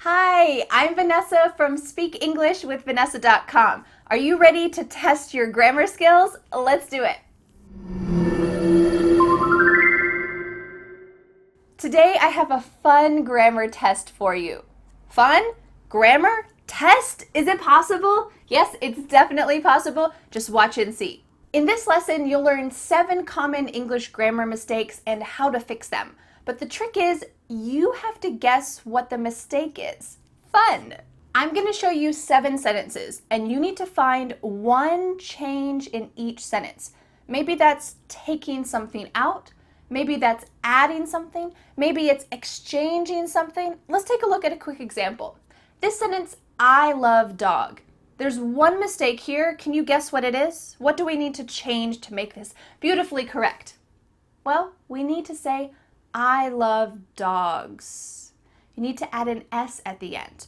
Hi, I'm Vanessa from SpeakEnglishWithVanessa.com. Are you ready to test your grammar skills? Let's do it. Today I have a fun grammar test for you. Fun? Grammar? Test? Is it possible? Yes, it's definitely possible. Just watch and see. In this lesson, you'll learn 7 common English grammar mistakes and how to fix them. But the trick is, you have to guess what the mistake is. Fun! I'm going to show you 7 sentences, and you need to find one change in each sentence. Maybe that's taking something out. Maybe that's adding something. Maybe it's exchanging something. Let's take a look at a quick example. This sentence, I love dog. There's one mistake here. Can you guess what it is? What do we need to change to make this beautifully correct? Well, we need to say, I love dogs. You need to add an S at the end.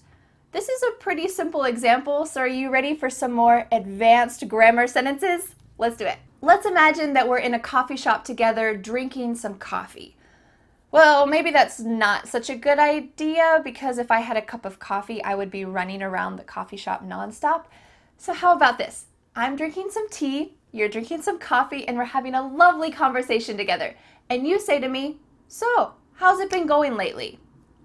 This is a pretty simple example, so are you ready for some more advanced grammar sentences? Let's do it. Let's imagine that we're in a coffee shop together drinking some coffee. Well, maybe that's not such a good idea because if I had a cup of coffee, I would be running around the coffee shop nonstop. So how about this? I'm drinking some tea, you're drinking some coffee, and we're having a lovely conversation together. And you say to me, so, how's it been going lately?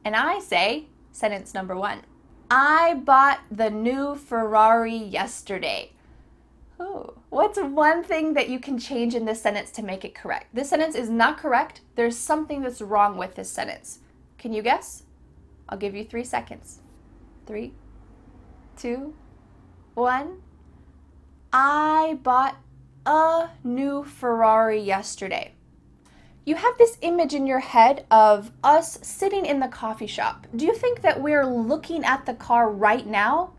And I say, sentence number 1, I bought the new Ferrari yesterday. Ooh, what's one thing that you can change in this sentence to make it correct? This sentence is not correct. There's something that's wrong with this sentence. Can you guess? I'll give you 3 seconds. 3, 2, 1. I bought a new Ferrari yesterday. You have this image in your head of us sitting in the coffee shop. Do you think that we're looking at the car right now?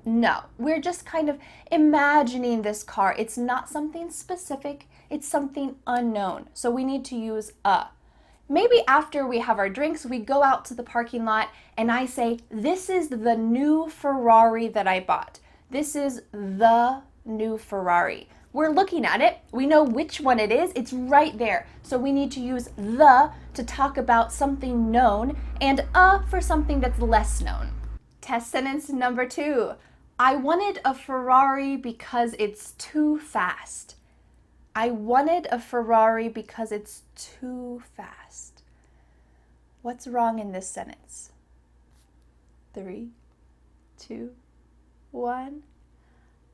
No, we're just kind of imagining this car. It's not something specific, it's something unknown. So we need to use a. Maybe after we have our drinks, we go out to the parking lot and I say, this is the new Ferrari that I bought. This is the new Ferrari. We're looking at it. We know which one it is. It's right there. So we need to use the to talk about something known and a for something that's less known. Test sentence number 2. I wanted a Ferrari because it's too fast. I wanted a Ferrari because it's too fast. What's wrong in this sentence? 3, 2, 1.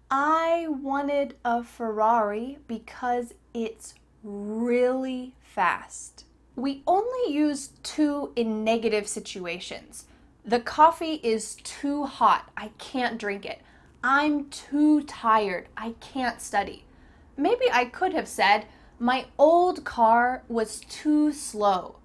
I wanted a Ferrari because it's really fast. We only use to in negative situations. The coffee is too hot. I can't drink it. I'm too tired. I can't study. Maybe I could have said, my old car was too slow.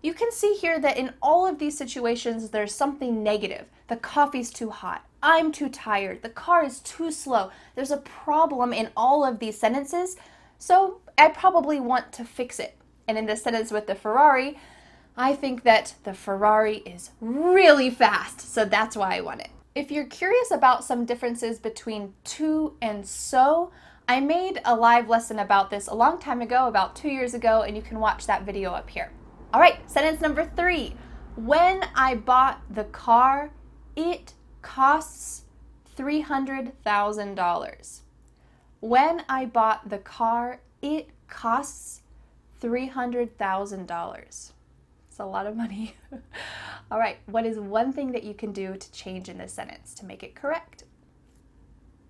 You can see here that in all of these situations, there's something negative. The coffee's too hot. I'm too tired. The car is too slow. There's a problem in all of these sentences, so I probably want to fix it. And in the sentence with the Ferrari, I think that the Ferrari is really fast, so that's why I want it. If you're curious about some differences between to and so, I made a live lesson about this a long time ago, about 2 years ago, and you can watch that video up here. All right, sentence number 3. When I bought the car, it costs $300,000. When I bought the car, it costs $300,000. It's a lot of money. All right, what is one thing that you can do to change in this sentence to make it correct?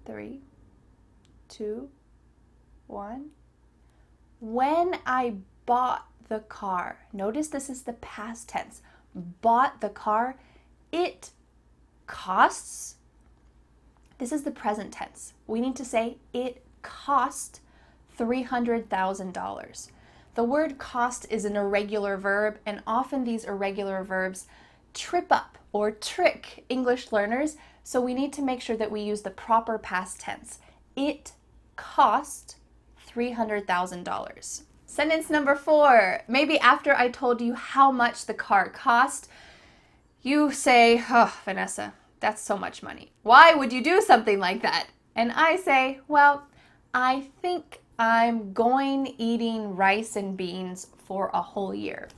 3, 2, 1. When I bought the car, notice this is the past tense. Bought the car, it costs. This is the present tense. We need to say it cost $300,000. The word cost is an irregular verb, and often these irregular verbs trip up or trick English learners, so we need to make sure that we use the proper past tense. It cost $300,000. Sentence number 4. Maybe after I told you how much the car cost, you say, oh, Vanessa, that's so much money. Why would you do something like that? And I say, well, I think I'm going eating rice and beans for a whole year.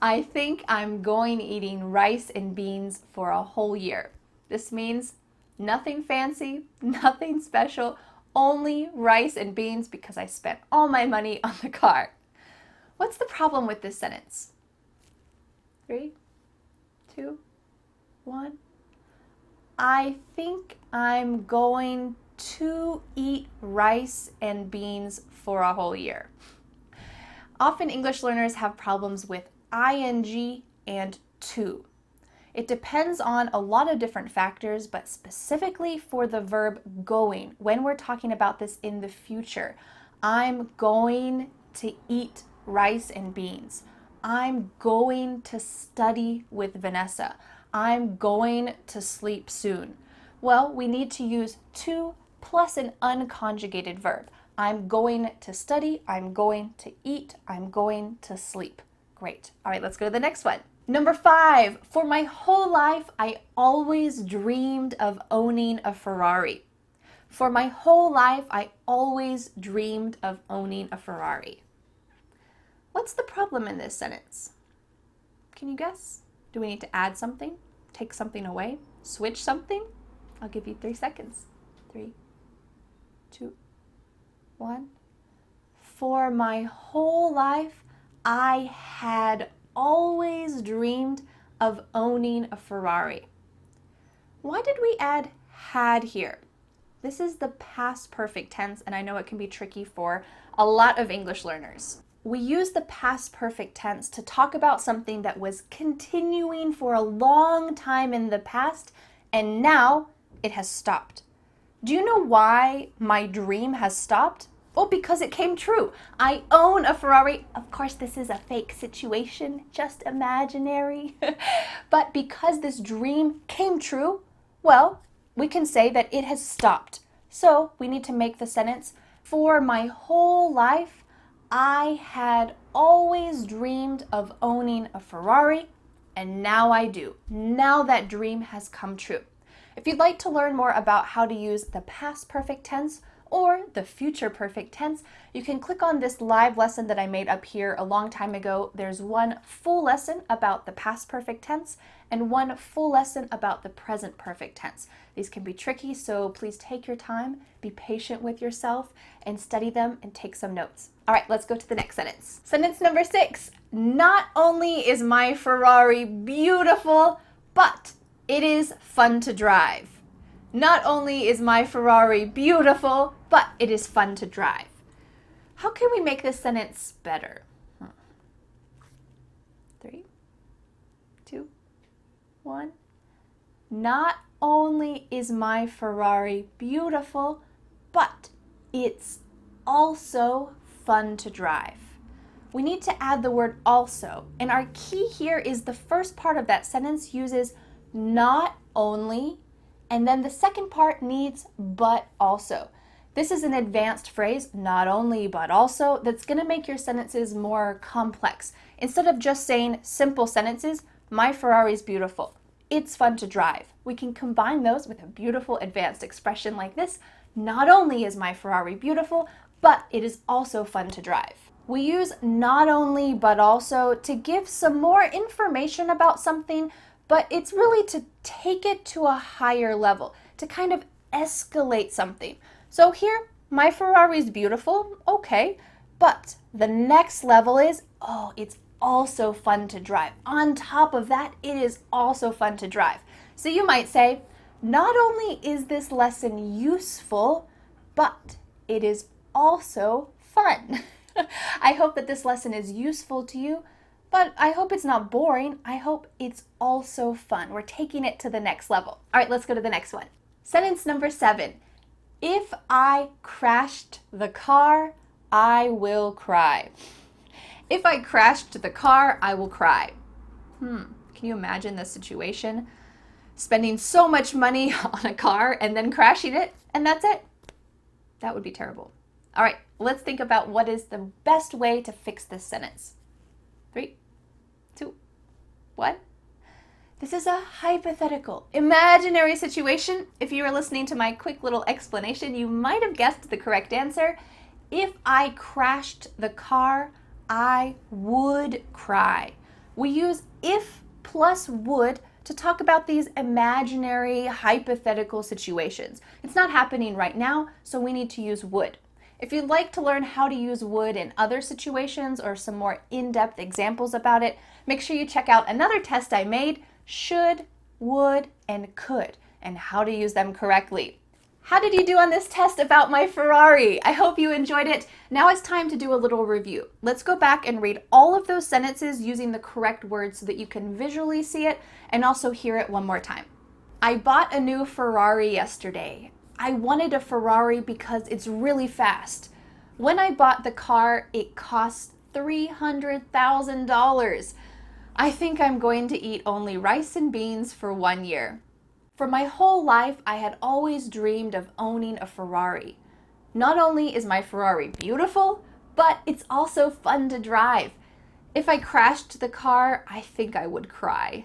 I think I'm going eating rice and beans for a whole year. This means nothing fancy, nothing special, only rice and beans because I spent all my money on the car. What's the problem with this sentence? 3, 2, 1. I think I'm going to eat rice and beans for a whole year. Often English learners have problems with ing and to. It depends on a lot of different factors, but specifically for the verb going, when we're talking about this in the future, I'm going to eat rice and beans. I'm going to study with Vanessa. I'm going to sleep soon. Well, we need to use to plus an unconjugated verb. I'm going to study, I'm going to eat, I'm going to sleep. Great. All right, let's go to the next one. Number 5, for my whole life, I always dreamed of owning a Ferrari. For my whole life, I always dreamed of owning a Ferrari. What's the problem in this sentence? Can you guess? Do we need to add something? Take something away? Switch something? I'll give you 3 seconds. 3, 2, 1. For my whole life, I had always dreamed of owning a Ferrari. Why did we add had here? This is the past perfect tense, and I know it can be tricky for a lot of English learners. We use the past perfect tense to talk about something that was continuing for a long time in the past, and now it has stopped. Do you know why my dream has stopped? Well, because it came true. I own a Ferrari. Of course, this is a fake situation, just imaginary. But because this dream came true, well, we can say that it has stopped. So we need to make the sentence, for my whole life, I had always dreamed of owning a Ferrari, and now I do. Now that dream has come true. If you'd like to learn more about how to use the past perfect tense or the future perfect tense, you can click on this live lesson that I made up here a long time ago. There's one full lesson about the past perfect tense and one full lesson about the present perfect tense. These can be tricky, so please take your time, be patient with yourself, and study them and take some notes. All right, let's go to the next sentence. Sentence number 6. Not only is my Ferrari beautiful, but it is fun to drive. Not only is my Ferrari beautiful, but it is fun to drive. How can we make this sentence better? 3, 2, 1. Not only is my Ferrari beautiful, but it's also fun to drive. We need to add the word also, and our key here is the first part of that sentence uses not only, and then the second part needs but also. This is an advanced phrase, not only but also, that's going to make your sentences more complex. Instead of just saying simple sentences, my Ferrari is beautiful, it's fun to drive. We can combine those with a beautiful advanced expression like this. Not only is my Ferrari beautiful, but it is also fun to drive. We use not only but also to give some more information about something, but it's really to take it to a higher level, to kind of escalate something. So here, my Ferrari is beautiful, okay, but the next level is, oh, it's also fun to drive. On top of that, it is also fun to drive. So you might say, not only is this lesson useful, but it is also fun. I hope that this lesson is useful to you, but I hope it's not boring. I hope it's also fun. We're taking it to the next level. All right, let's go to the next one. Sentence number 7. If I crashed the car, I will cry. If I crashed the car, I will cry. Can you imagine the situation? Spending so much money on a car and then crashing it, and that's it? That would be terrible. All right, let's think about what is the best way to fix this sentence. 3, 2, 1. This is a hypothetical, imaginary situation. If you were listening to my quick little explanation, you might have guessed the correct answer. If I crashed the car, I would cry. We use if plus would to talk about these imaginary, hypothetical situations. It's not happening right now, so we need to use would. If you'd like to learn how to use would in other situations or some more in-depth examples about it, make sure you check out another test I made, should, would, and could, and how to use them correctly. How did you do on this test about my Ferrari? I hope you enjoyed it. Now it's time to do a little review. Let's go back and read all of those sentences using the correct words so that you can visually see it and also hear it one more time. I bought a new Ferrari yesterday. I wanted a Ferrari because it's really fast. When I bought the car, it cost $300,000. I think I'm going to eat only rice and beans for 1 year. For my whole life, I had always dreamed of owning a Ferrari. Not only is my Ferrari beautiful, but it's also fun to drive. If I crashed the car, I think I would cry.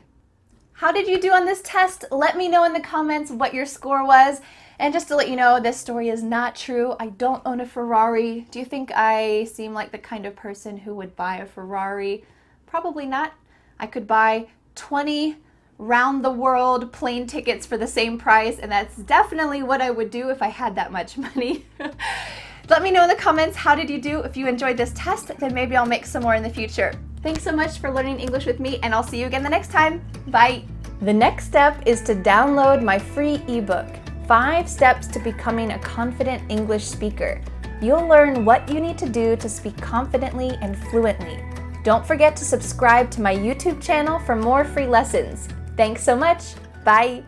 How did you do on this test? Let me know in the comments what your score was. And just to let you know, this story is not true. I don't own a Ferrari. Do you think I seem like the kind of person who would buy a Ferrari? Probably not. I could buy 20 round-the-world plane tickets for the same price, and that's definitely what I would do if I had that much money. Let me know in the comments, how did you do? If you enjoyed this test, then maybe I'll make some more in the future. Thanks so much for learning English with me, and I'll see you again the next time. Bye! The next step is to download my free ebook, 5 Steps to Becoming a Confident English Speaker. You'll learn what you need to do to speak confidently and fluently. Don't forget to subscribe to my YouTube channel for more free lessons. Thanks so much. Bye.